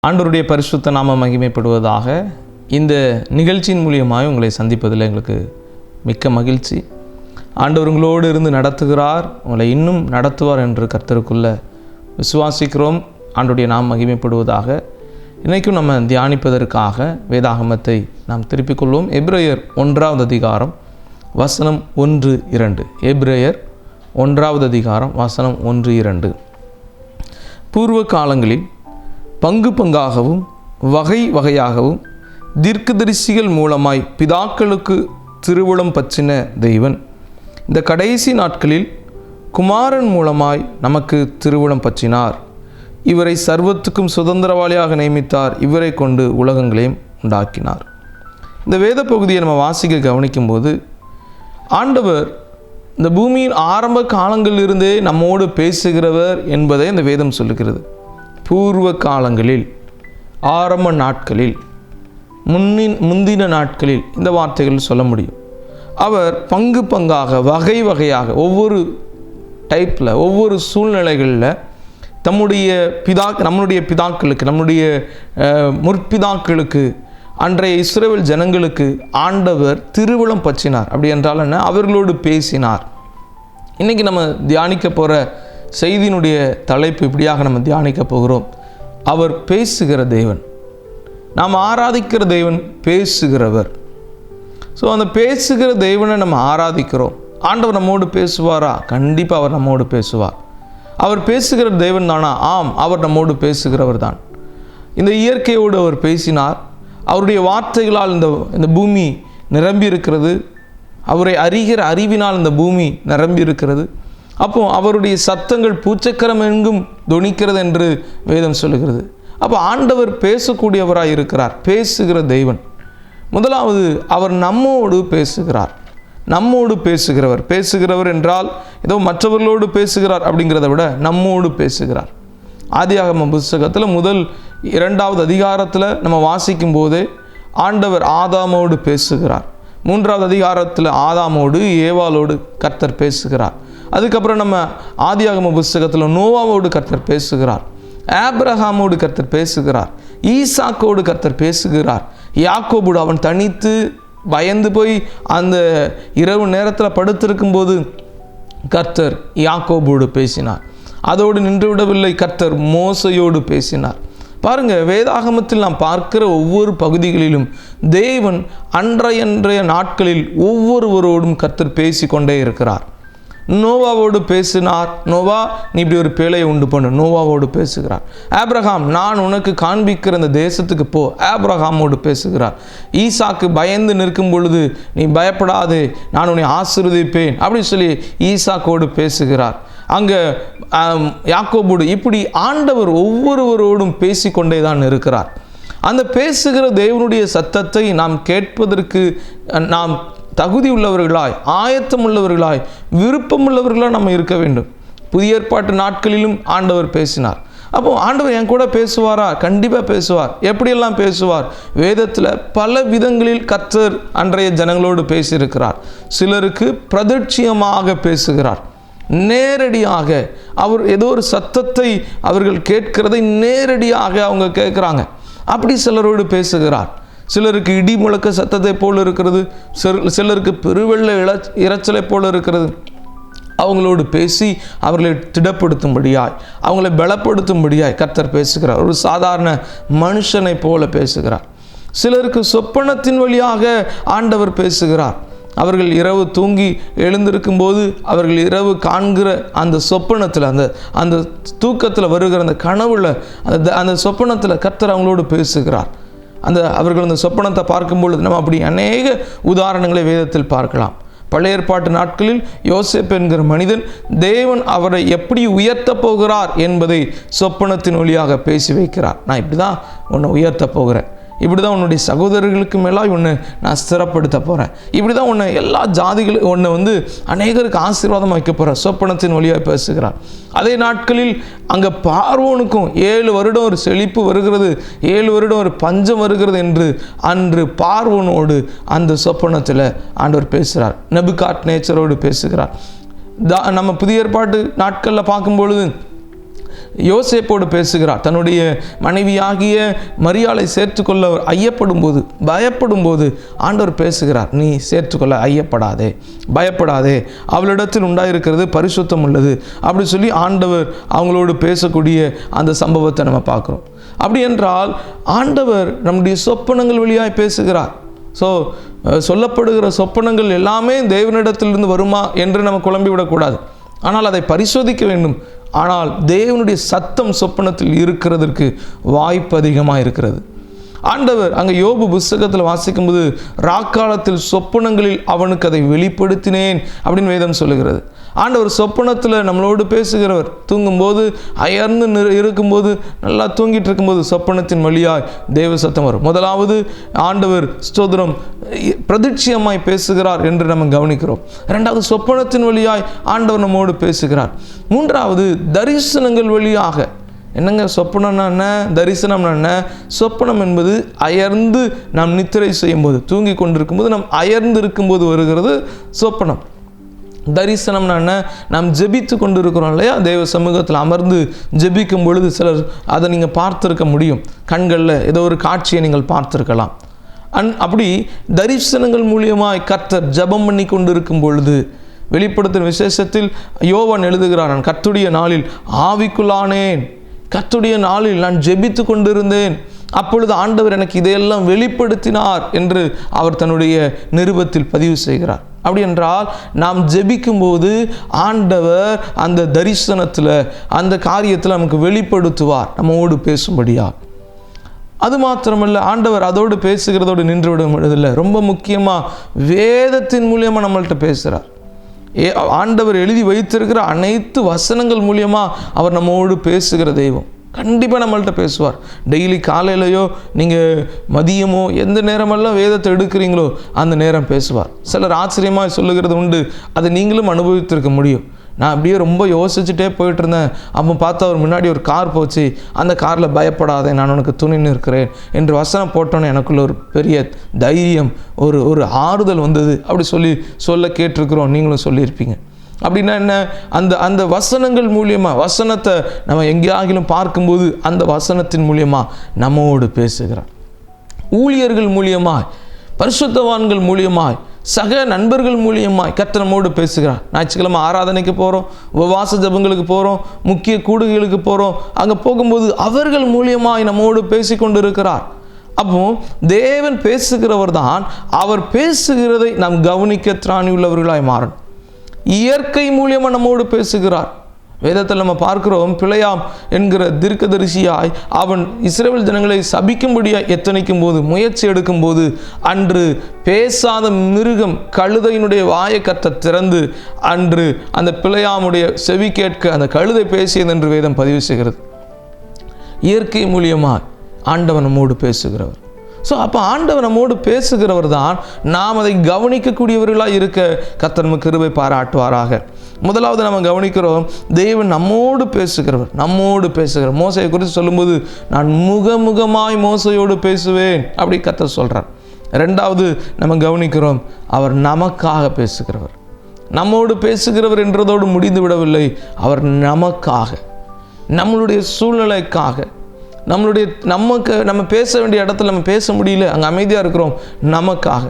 ஆண்டவருடைய பரிசுத்த நாம மகிமைப்படுவதாக. இந்த நிகழ்ச்சியின் மூலியமாக உங்களை சந்திப்பதில் எங்களுக்கு மிக்க மகிழ்ச்சி. ஆண்டவர் உங்களோடு இருந்து நடத்துகிறார், உங்களை இன்னும் நடத்துவார் என்று கர்த்தருக்குள்ள விசுவாசிக்கிறோம். ஆண்டவருடைய நாம் மகிமைப்படுவதாக. இன்றைக்கும் நம்ம தியானிப்பதற்காக வேதாகமத்தை நாம் திருப்பிக் கொள்வோம். எபிரேயர் 1வது அதிகாரம் வசனம் 1-2. எபிரேயர் 1வது அதிகாரம் வசனம் 1-2. பூர்வ காலங்களில் பங்கு பங்காகவும் வகை வகையாகவும் தீர்க்கதரிசிகள் மூலமாய் பிதாக்களுக்கு திருவுளம் பற்றின தெய்வன் இந்த கடைசி நாட்களில் குமாரன் மூலமாய் நமக்கு திருவுளம் பற்றினார். இவரை சர்வத்துக்கும் சுதந்திரவாளியாக நியமித்தார். இவரை கொண்டு உலகங்களையும் உண்டாக்கினார். இந்த வேத பகுதியை நம்ம வாசிக்க கவனிக்கும்போது ஆண்டவர் இந்த பூமியின் ஆரம்ப காலங்களிலிருந்தே நம்மோடு பேசுகிறவர் என்பதை இந்த வேதம் சொல்லுகிறது. பூர்வ காலங்களில், ஆரம்ப நாட்களில், முந்தின நாட்களில் இந்த வார்த்தைகள் சொல்ல முடியும். அவர் பங்கு பங்காக, வகை வகையாக, ஒவ்வொரு டைப்பில், ஒவ்வொரு சூழ்நிலைகளில் நம்முடைய பிதாக்களுக்கு, நம்முடைய முற்பிதாக்களுக்கு, அன்றைய இஸ்ரவேல் ஜனங்களுக்கு ஆண்டவர் திருவுளம் பற்றினார். அப்படி என்றால் என்ன? அவர்களோடு பேசினார். இன்றைக்கி நம்ம தியானிக்க போகிற செய்தியினுடைய தலைப்பு இப்படியாக நம்ம தியானிக்க போகிறோம். அவர் பேசுகிற தேவன். நாம் ஆராதிக்கிற தேவன் பேசுகிறவர். ஸோ அந்த பேசுகிற தேவனை நம்ம ஆராதிக்கிறோம். ஆண்டவர் நம்மோடு பேசுவாரா? கண்டிப்பாக அவர் நம்மோடு பேசுவார். அவர் பேசுகிற தேவன் தானா? ஆம், அவர் நம்மோடு பேசுகிறவர் தான். இந்த இயற்கையோடு அவர் பேசினார். அவருடைய வார்த்தைகளால் இந்த பூமி நிரம்பி இருக்கிறது. அவரை அறிகிற அறிவினால் இந்த பூமி நிரம்பி இருக்கிறது. அப்போ அவருடைய சத்தங்கள் பூச்சக்கரம் எங்கும் தொனிக்கிறது என்று வேதம் சொல்லுகிறது. அப்போ ஆண்டவர் பேசக்கூடியவராய் இருக்கிறார், பேசுகிற தெய்வன். முதலாவது, அவர் நம்மோடு பேசுகிறார். நம்மோடு பேசுகிறவர். பேசுகிறவர் என்றால் ஏதோ மற்றவர்களோடு பேசுகிறார் அப்படிங்கிறத விட நம்மோடு பேசுகிறார். ஆதியாகம புத்தகத்தில் 2வது அதிகாரத்தில் நம்ம வாசிக்கும் போதே ஆண்டவர் ஆதாமோடு பேசுகிறார். 3வது அதிகாரத்தில் ஆதாமோடு ஏவாளோடு கர்த்தர் பேசுகிறார். அதுக்கப்புறம் நம்ம ஆதியாகம புத்தகத்தில் நோவாவோடு கர்த்தர் பேசுகிறார். ஆபிரகாமோடு கர்த்தர் பேசுகிறார். ஈசாக்கோடு கர்த்தர் பேசுகிறார். யாக்கோபோடு அவன் தனித்து பயந்து போய் அந்த இரவு நேரத்தில் படுத்திருக்கும்போது கர்த்தர் யாக்கோபோடு பேசினார். அதோடு நின்று விடவில்லை, கர்த்தர் மோசையோடு பேசினார். பாருங்க, வேதாகமத்தில் நாம் பார்க்கிற ஒவ்வொரு பகுதிகளிலும் தேவன் அன்றைய நாட்களில் ஒவ்வொருவரோடும் கர்த்தர் பேசி கொண்டே இருக்கிறார். நோவாவோடு பேசினார். நோவா, நீ இப்படி ஒரு பேழையை உண்டு பண்ணு. நோவாவோடு பேசுகிறார். ஆபிரகாம், நான் உனக்கு காண்பிக்கிற இந்த தேசத்துக்கு போ. ஆபிரகாமோடு பேசுகிறார். ஈசாக்கு பயந்து நிற்கும் பொழுது, நீ பயப்படாதே, நான் உன்னை ஆசீர்வதிப்பேன் அப்படின்னு சொல்லி ஈசாக்கோடு பேசுகிறார். அங்கே யாக்கோபோடு, இப்படி ஆண்டவர் ஒவ்வொருவரோடும் பேசிக்கொண்டே தான் இருக்கிறார். அந்த பேசுகிற தேவனுடைய சத்தத்தை நாம் கேட்பதற்கு நாம் தகுதி உள்ளவர்களாய், ஆயத்தம் உள்ளவர்களாய், விருப்பம் உள்ளவர்களாக நம்ம இருக்க வேண்டும். புதிய ஏற்பாட்டு நாட்களிலும் ஆண்டவர் பேசினார். அப்போ ஆண்டவர் என் கூட பேசுவாரா? கண்டிப்பாக பேசுவார். எப்படியெல்லாம் பேசுவார்? வேதத்தில் பல விதங்களில் கர்த்தர் அன்றைய ஜனங்களோடு பேசியிருக்கிறார். சிலருக்கு பிரதிட்சியமாக பேசுகிறார். நேரடியாக அவர் ஏதோ ஒரு சத்தத்தை அவர்கள் கேட்கிறதை நேரடியாக அவங்க கேட்குறாங்க. அப்படி சிலரோடு பேசுகிறார். சிலருக்கு இடி முழக்க சத்தத்தை போல் இருக்கிறது. சிலருக்கு பெருவெள்ள இரைச்சலை போல் இருக்கிறது. அவங்களோடு பேசி அவர்களை திடப்படுத்தும்படியாய், அவங்களை பலப்படுத்தும்படியாய் கர்த்தர் பேசுகிறார். ஒரு சாதாரண மனுஷனை போல பேசுகிறார். சிலருக்கு சொப்பனத்தின் வழியாக ஆண்டவர் பேசுகிறார். அவர்கள் இரவு தூங்கி எழுந்திருக்கும் போது அவர்கள் இரவு காண்கிற அந்த சொப்பனத்தில், அந்த தூக்கத்தில் வருகிற அந்த கனவுல, அந்த சொப்பனத்தில் கர்த்தர் அவங்களோடு பேசுகிறார். அவர்கள் அந்த சொப்பனத்தை பார்க்கும் பொழுது நம்ம அப்படி அநேக உதாரணங்களை வேதத்தில் பார்க்கலாம். பழைய ஏற்பாட்டு நாட்களில் யோசேப்பு என்கிற மனிதன் தேவன் அவரை எப்படி உயர்த்த போகிறார் என்பதை சொப்பனத்தின் வழியாக பேசி வைக்கிறார். நான் இப்படி தான் உன்னை உயர்த்த போகிறேன், இப்படி தான் உன்னுடைய சகோதரர்களுக்கு மேலாக உன்னை நான் ஸ்திரப்படுத்த போகிறேன், இப்படி தான் உன்னை எல்லா ஜாதிகளும் உன்னை அநேகருக்கு ஆசீர்வாதம் வைக்க போகிறேன், சொப்பனத்தின் வழியாக பேசுகிறார். அதே நாட்களில் அங்கே பார்வோனுக்கும் 7 வருடம் ஒரு செழிப்பு வருகிறது, 7 வருடம் ஒரு பஞ்சம் வருகிறது என்று அன்று பார்வோனோடு அந்த சொப்பனத்தில் ஆண்டவர் பேசுகிறார். நேச்சரோடு பேசுகிறார். நம்ம புதிய ஏற்பாட்டு நாட்களில் பார்க்கும் பொழுது யோசேப்போடு பேசுகிறார். தன்னுடைய மனைவியாகிய மரியாளை சேர்த்துக்கொள்ள ஐயப்படும் போது, பயப்படும் போது ஆண்டவர் பேசுகிறார். நீ சேர்த்துக்கொள்ள ஐயப்படாதே, பயப்படாதே, அவளிடத்தில் உண்டாயிருக்கிறது பரிசுத்தம் உள்ளது அப்படி சொல்லி ஆண்டவர் அவங்களோடு பேசக்கூடிய அந்த சம்பவத்தை நம்ம பார்க்குறோம். அப்படி என்றால் ஆண்டவர் நம்முடைய சொப்பனங்கள் வழியாய் பேசுகிறார். ஸோ சொல்லப்படுகிற சொப்பனங்கள் எல்லாமே தேவனிடத்திலிருந்து வருமா என்று நம்ம குழம்பிவிடக்கூடாது. ஆனால் அதை பரிசோதிக்க வேண்டும். ஆனால் தேவனுடைய சத்தம் சொப்பனத்தில் இருக்கிறதற்கு வாய்ப்பு அதிகமாக இருக்கிறது. ஆண்டவர் அங்கே யோபு புஸ்தகத்தில் வாசிக்கும்போது ராக்காலத்தில் சொப்பனங்களில் அவனுக்கு அதை வெளிப்படுத்தினேன் அப்படின்னு வேதம் சொல்லுகிறது. ஆண்டவர் சொப்பனத்தில் நம்மளோடு பேசுகிறவர். தூங்கும்போது அயர்ந்து இருக்கும்போது, நல்லா தூங்கிட்டு இருக்கும்போது சொப்பனத்தின் வழியாய் தேவ சத்தம் வரும். முதலாவது ஆண்டவர் ஸ்தோத்திரம் பிரதிட்சியமாய் பேசுகிறார் என்று நம்ம கவனிக்கிறோம். இரண்டாவது சொப்பனத்தின் வழியாய் ஆண்டவர் நம்மோடு பேசுகிறார். மூன்றாவது தரிசனங்கள் வழியாக. என்னங்க சொப்பனம்னா என்ன, தரிசனம்னா என்ன? சொப்பனம் என்பது அயர்ந்து நாம் நித்திரை செய்யும்போது, தூங்கி கொண்டிருக்கும்போது, நாம் அயர்ந்து இருக்கும்போது வருகிறது சொப்பனம். தரிசனம்னா என்ன? நாம் ஜெபித்து கொண்டு இருக்கிறோம் இல்லையா, தேவ சமூகத்தில் அமர்ந்து ஜெபிக்கும் பொழுது சிலர் அதை நீங்கள் பார்த்துருக்க முடியும். கண்களில் ஏதோ ஒரு காட்சியை நீங்கள் பார்த்துருக்கலாம். அப்படி தரிசனங்கள் மூலியமாய் கர்த்தர் ஜெபம் பண்ணி கொண்டு இருக்கும் பொழுது வெளிப்படுத்தும் விசேஷத்தில் யோவான் எழுதுகிறான், நான் கர்த்தருடைய நாளில் ஆவிக்குள்ளானேன், கர்த்தருடைய நாளில் நான் ஜெபித்து கொண்டிருந்தேன், அப்பொழுது ஆண்டவர் எனக்கு இதையெல்லாம் வெளிப்படுத்தினார் என்று அவர் தன்னுடைய நிருபத்தில் பதிவு செய்கிறார். அப்படி என்றால் நாம் ஜெபிக்கும்போது ஆண்டவர் அந்த தரிசனத்தில் அந்த காரியத்தில் நமக்கு வெளிப்படுத்துவார், நம்மோடு பேசும்படியா. அது மாத்திரமல்ல, ஆண்டவர் அதோடு பேசுகிறதோடு நின்று விடுவதில்லை. ரொம்ப முக்கியமாக வேதத்தின் மூலியமாக நம்மள்கிட்ட பேசுகிறார். ஆண்டவர் எழுதி வைத்திருக்கிற அனைத்து வசனங்கள் மூலியமாக அவர் நம்மோடு பேசுகிற தெய்வம். கண்டிப்பாக நம்மள்கிட்ட பேசுவார். டெய்லி காலையிலையோ நீங்கள் மதியமோ எந்த நேரமெல்லாம் வேதத்தை எடுக்கிறீங்களோ அந்த நேரம் பேசுவார். சிலர் ஆச்சரியமாக சொல்லுகிறது உண்டு, அதை நீங்களும் அனுபவித்திருக்க முடியும். நான் அப்படியே ரொம்ப யோசிச்சுட்டே போயிட்டு இருந்தேன். அப்போ பார்த்தா அவர் முன்னாடி ஒரு கார் போச்சு, அந்த காரில் பயப்படாதே நான் உனக்கு துணின்னு இருக்கிறேன் என்று வசனம் போட்டோன்னே எனக்குள்ள ஒரு பெரிய தைரியம், ஒரு ஆறுதல் வந்தது. அப்படி சொல்ல கேட்டிருக்கிறோம், நீங்களும் சொல்லியிருப்பீங்க. அப்படின்னா என்ன? அந்த வசனங்கள் மூலியமாக, வசனத்தை நம்ம எங்கேயாகிலும் பார்க்கும்போது அந்த வசனத்தின் மூலியமாக நம்மோடு பேசுகிறார். ஊழியர்கள் மூலியமாய், பரிசுத்தவான்கள் மூலியமாய், சக நண்பர்கள் மூலியமாய் கர்த்தர் நம்மோடு பேசுகிறார். ஞாயிற்றுக்கிழமை ஆராதனைக்கு போகிறோம், உபவாச ஜெபங்களுக்கு போகிறோம், முக்கிய கூடுகைகளுக்கு போகிறோம். அங்கே போகும்போது அவர்கள் மூலியமாய் நம்மோடு பேசி கொண்டு இருக்கிறார். அப்போ தேவன் பேசுகிறவர் தான். அவர் பேசுகிறதை நாம் கவனிக்க திராணி உள்ளவர்களாய் மாறணும். இயற்கை மூலியமாக நம்மோடு பேசுகிறார். வேதத்தில் நம்ம பார்க்கிறோம், பிழையாம் என்கிற தீர்க்கதரிசியாய் அவன் இஸ்ரவேல் ஜனங்களை சபிக்கும்படியாய் எத்தனைக்கும் போது, முயற்சி எடுக்கும் போது, அன்று பேசாத மிருகம் கழுதையினுடைய வாயை கர்த்தர் திறந்து அன்று அந்த பிழையாமுடைய செவி கேட்க அந்த கழுதை பேசியது என்று வேதம் பதிவு செய்கிறது. இயற்கை மூலியமாய் ஆண்டவன் நம்மோடு பேசுகிறவர். ஸோ அப்போ ஆண்டவர் நம்மோடு பேசுகிறவர் தான். நாம் அதை கவனிக்கக்கூடியவர்களாக இருக்க கர்த்தர் நமக்கு கிருபை பாராட்டுவாராக. முதலாவது நம்ம கவனிக்கிறோம், தேவன் நம்மோடு பேசுகிறவர். மோசையை குறித்து சொல்லும்போது, நான் முகமுகமாய் மோசையோடு பேசுவேன் அப்படி கர்த்தர் சொல்கிறார். ரெண்டாவது நம்ம கவனிக்கிறோம், அவர் நமக்காக பேசுகிறவர். நம்மோடு பேசுகிறவர் என்றதோடு முடிந்து விடவில்லை. அவர் நமக்காக, நம்மளுடைய சூழ்நிலைக்காக, நம்ம பேச வேண்டிய இடத்துல நம்ம பேச முடியல, அங்கே அமைதியாக இருக்கிறோம், நமக்காக.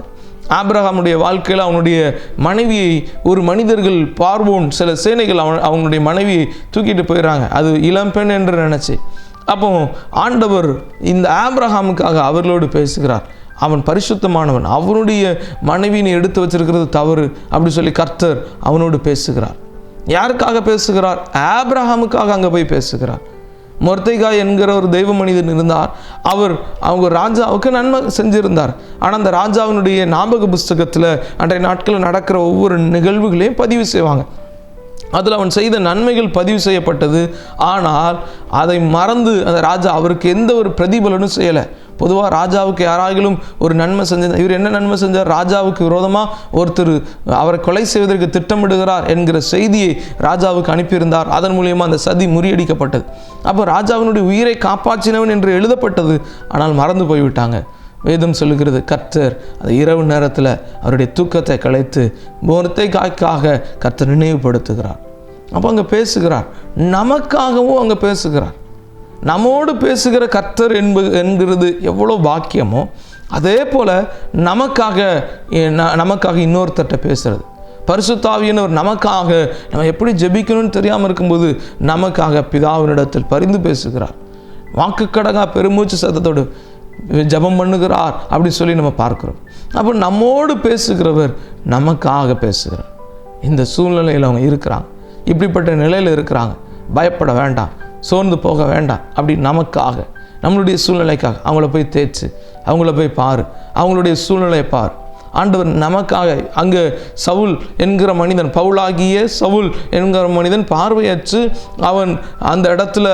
ஆபிரகாமுடைய வாழ்க்கையில் அவனுடைய மனைவியை ஒரு மனிதர்கள் பார்வோன் சில சேனைகள் அவனுடைய மனைவியை தூக்கிட்டு போயிடறாங்க. அது இளம்பெண் என்று நினச்சி, அப்போ ஆண்டவர் இந்த ஆபிரகாமுக்காக அவர்களோடு பேசுகிறார். அவன் பரிசுத்தமானவன், அவனுடைய மனைவியை எடுத்து வச்சிருக்கிறது தவறு அப்படி சொல்லி கர்த்தர் அவனோடு பேசுகிறார். யாருக்காக பேசுகிறார்? ஆபிரகாமுக்காக அங்கே போய் பேசுகிறார். மொர்தெகாய் என்கிற ஒரு தெய்வ மனிதன் இருந்தார். அவங்க ராஜாவுக்கு நன்மை செஞ்சிருந்தார். ஆனால் அந்த ராஜாவினுடைய ஞாபக புஸ்தகத்தில் அன்றைய நாட்களில் நடக்கிற ஒவ்வொரு நிகழ்வுகளையும் பதிவு செய்வாங்க. அதில் அவன் செய்த நன்மைகள் பதிவு செய்யப்பட்டது. ஆனால் அதை மறந்து அந்த ராஜா அவருக்கு எந்த ஒரு பிரதிபலனும் செய்யலை. பொதுவாக ராஜாவுக்கு யாராகிலும் ஒரு நன்மை செஞ்சார், இவர் என்ன நன்மை செஞ்சார்? ராஜாவுக்கு விரோதமாக ஒருத்தர் அவரை கொலை செய்வதற்கு திட்டமிடுகிறார் என்கிற செய்தியை ராஜாவுக்கு அனுப்பியிருந்தார். அதன் மூலியமாக அந்த சதி முறியடிக்கப்பட்டது. அப்போ ராஜாவினுடைய உயிரை காப்பாற்றினவன் என்று எழுதப்பட்டது, ஆனால் மறந்து போய்விட்டாங்க. வேதம் சொல்லுகிறது, கர்த்தர் அந்த இரவு நேரத்தில் அவருடைய தூக்கத்தை கலைத்து மொர்தெகாய்க்காக கர்த்தர் நினைவுபடுத்துகிறார். அப்போ அங்கே பேசுகிறார், நமக்காகவும் அங்கே பேசுகிறார். நம்மோடு பேசுகிற கர்த்தர் என்கிறது எவ்வளோ பாக்கியமோ, அதே போல் நமக்காக இன்னொருத்தட்ட பேசுகிறது. பரிசுத்த ஆவியானவர் நமக்காக நம்ம எப்படி ஜெபிக்கணும்னு தெரியாமல் இருக்கும்போது நமக்காக பிதாவினிடத்தில் பரிந்து பேசுகிறார். வாக்குக்கடங்கா பெருமூச்சு சத்தத்தோடு ஜெபம் பண்ணுகிறார் அப்படி சொல்லி நம்ம பார்க்கிறோம். அப்போ நம்மோடு பேசுகிறவர் நமக்காக பேசுகிறார். இந்த சூழ்நிலையில் அவங்க இருக்கிறாங்க, இப்படிப்பட்ட நிலையில் இருக்கிறாங்க, பயப்பட வேண்டாம், சோர்ந்து போக வேண்டாம். அப்படி நமக்காக, நம்மளுடைய சூழ்நிலைக்காக அவங்கள போய் தேய்ச்சி, அவங்கள போய் பாரு, அவங்களுடைய சூழ்நிலையை பார். ஆண்டவர் நமக்காக அங்கே சவுல் என்கிற மனிதன், பவுலாகிய சவுல் என்கிற மனிதன் பார்வையற்று அவன் அந்த இடத்துல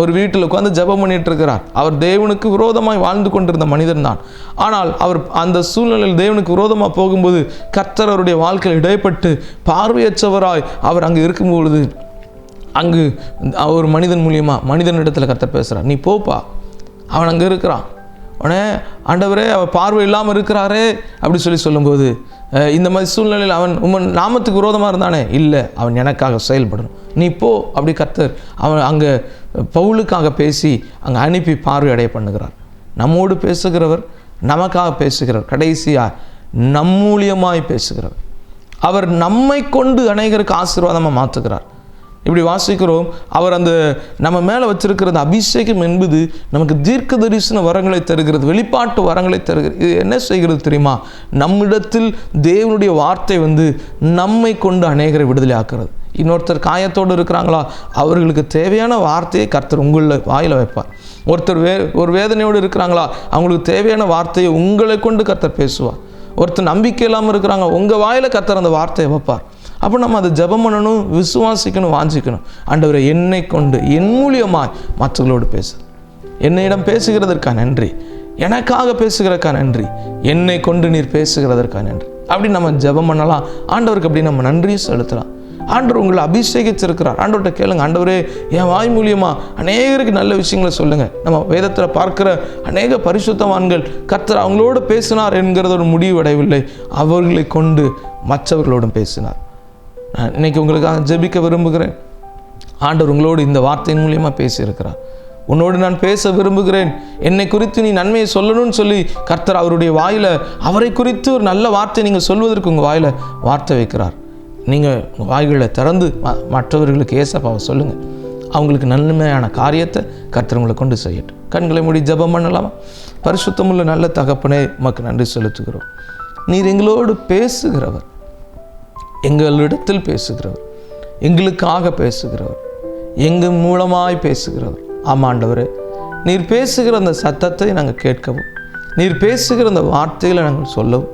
ஒரு வீட்டில் உட்காந்து ஜெபம் பண்ணிட்டு இருக்கிறார். அவர் தேவனுக்கு விரோதமாய் வாழ்ந்து கொண்டிருந்த மனிதன் தான். ஆனால் அவர் அந்த சூழ்நிலையில் தேவனுக்கு விரோதமாக போகும்போது கர்த்தர் அவருடைய வாழ்க்கையில் இடைப்பட்டு பார்வையற்றவராய் அவர் அங்கே இருக்கும்பொழுது அங்கு ஒரு மனிதன் மூலியமாக மனிதனிடத்தில் கர்த்தர் பேசுகிறார், நீ போப்பா, அவன் அங்கே இருக்கிறான், உடனே ஆண்டவரே அவர் பார்வை இல்லாமல் இருக்கிறாரே அப்படி சொல்லும்போது, இந்த மாதிரி சூழ்நிலையில் அவன் உமன் நாமத்துக்கு விரோதமாக இருந்தானே, இல்லை அவன் எனக்காக செயல்படணும், நீ போ அப்படி கர்த்தர் அவன் அங்கே பவுலுக்காக பேசி அங்கே அனுப்பி பார்வை அடைய பண்ணுகிறார். நம்மோடு பேசுகிறவர், நமக்காக பேசுகிறவர், கடைசியாக நம்மூலியமாய் பேசுகிறவர். அவர் நம்மை கொண்டு அநேகருக்கு ஆசீர்வாதமாக மாற்றுகிறார். இப்படி வாசிக்கிறோம். அவர் அந்த நம்ம மேலே வச்சிருக்கிறது அபிஷேகம் என்பது நமக்கு தீர்க்க தரிசன வரங்களை தருகிறது, வெளிப்பாட்டு வரங்களை தருகிறது. இது என்ன செய்கிறது தெரியுமா? நம்மிடத்தில் தேவனுடைய வார்த்தை நம்மை கொண்டு அநேகரை விடுதலை ஆக்குறது. இன்னொருத்தர் காயத்தோடு இருக்கிறாங்களா, அவர்களுக்கு தேவையான வார்த்தையை கர்த்தர் உங்களில் வாயில் வைப்பார். ஒருத்தர் ஒரு வேதனையோடு இருக்கிறாங்களா, அவங்களுக்கு தேவையான வார்த்தையை உங்களை கொண்டு கர்த்தர் பேசுவார். ஒருத்தர் நம்பிக்கை இல்லாமல் இருக்கிறாங்க, உங்கள் வாயில் கர்த்தர் அந்த வார்த்தையை வைப்பார். அப்போ நம்ம அதை ஜெபம் பண்ணணும், விசுவாசிக்கணும், வாஞ்சிக்கணும். ஆண்டவரை என்னை கொண்டு என் மூலியமாய் மற்றவர்களோடு பேசு, என்னிடம் பேசுகிறதற்காக நன்றி, எனக்காக பேசுகிறதுக்காக நன்றி, என்னை கொண்டு நீர் பேசுகிறதற்காக நன்றி. அப்படி நம்ம ஜெபம் பண்ணலாம். ஆண்டவருக்கு அப்படி நம்ம நன்றி செலுத்தலாம். ஆண்டவர் உங்களை அபிஷேகிச்சிருக்கிறார். ஆண்டவர்கிட்ட கேளுங்க, ஆண்டவரே என் வாய் மூலியமாக அநேகருக்கு நல்ல விஷயங்களை சொல்லுங்கள். நம்ம வேதத்தில் பார்க்கிற அநேக பரிசுத்தவான்கள் கர்த்தர் அவங்களோடு பேசினார் என்கிறது ஒரு முடிவடையவில்லை, அவர்களை கொண்டு மற்றவர்களோடும் பேசினார். நான் இன்னைக்கு உங்களுக்காக ஜெபிக்க விரும்புகிறேன். ஆண்டவர் உங்களோடு இந்த வார்த்தையின் மூலியமாக பேசியிருக்கிறார். உன்னோடு நான் பேச விரும்புகிறேன், என்னை குறித்து நீ நன்மையை சொல்லணும்னு சொல்லி கர்த்தர் அவருடைய வாயில், அவரை குறித்து ஒரு நல்ல வார்த்தை நீங்கள் சொல்வதற்கு உங்கள் வாயில் வார்த்தை வைக்கிறார். நீங்கள் உங்கள் வாய்களை திறந்து மற்றவர்களுக்கு ஏசப்பாவை சொல்லுங்கள். அவங்களுக்கு நன்மையான காரியத்தை கர்த்தர் உங்களை கொண்டு செய்யட்டும். கண்களை மூடி ஜெபம் பண்ணலாமா? பரிசுத்தமுள்ள நல்ல தகப்பனே, உமக்கு நன்றி செலுத்துகிறோம். நீர் எங்களோடு பேசுகிறவர், எங்களிடத்தில் பேசுகிறவர், எங்களுக்காக பேசுகிறவர், எங்கள் மூலமாய் பேசுகிறவர். ஆமாண்டவரே, நீர் பேசுகிற அந்த சத்தத்தை நாங்கள் கேட்கவும், நீர் பேசுகிற அந்த வார்த்தைகளை நாங்கள் சொல்லவும்,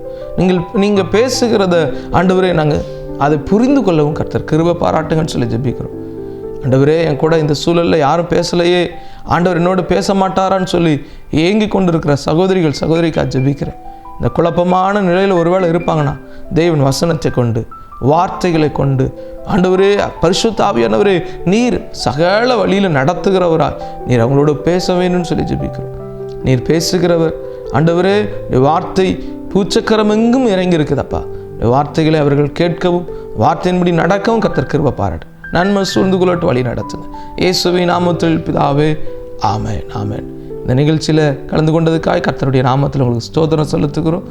நீங்கள் பேசுகிறத ஆண்டவரே நாங்கள் அதை புரிந்து கொள்ளவும் கர்த்தர் கிருபை பாராட்டுங்கன்னு சொல்லி ஜெபிக்கிறோம். ஆண்டவரே, என் கூட இந்த சூழலில் யாரும் பேசலையே, ஆண்டவர் என்னோடு பேச மாட்டாரான்னு சொல்லி ஏங்கி கொண்டிருக்கிற சகோதரிக்காக ஜெபிக்கிறேன். இந்த குழப்பமான நிலையில் ஒருவேளை இருப்பாங்கன்னா தேவன் வசனத்தை கொண்டு, வார்த்தைகளை கொண்டு, ஆண்டவரே பரிசுத்த ஆவியானவரே நீர் சகல வழியில் நடத்துகிறவராய் நீர் அவங்களோட பேச வேணும்னு சொல்லி ஜெபிக்கிறோம். நீர் பேசுகிறவர் ஆண்டவரே, வார்த்தை பூச்சக்கரம் எங்கும் இறங்கி இருக்குதப்பா. வார்த்தைகளை அவர்கள் கேட்கவும், வார்த்தையின்படி நடக்கவும் கர்த்தர் கிருபை பாராட்டு. நன்மை சூழ்ந்து கொள்ளட்டு வழி நடத்துங்க. இயேசுவின் நாமத்தில் பிதாவே, ஆமென், ஆமென். இந்த நிகழ்ச்சியில் கலந்து கொண்டதுக்காக கர்த்தருடைய நாமத்தில் உங்களுக்கு ஸ்தோத்திரம் செலுத்துகிறோம்.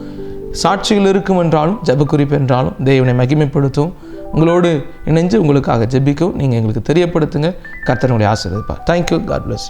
சாட்சிகள் இருக்கும் என்றாலும், ஜெப குறிப்பு என்றாலும் தேவனை மகிமைப்படுத்தும், உங்களோடு இணைஞ்சு உங்களுக்காக ஜெபிக்கவும் நீங்கள் எங்களுக்கு தெரியப்படுத்துங்க. கர்த்தர் உங்களை ஆசீர்வதிப்பார். தேங்க்யூ. God plus.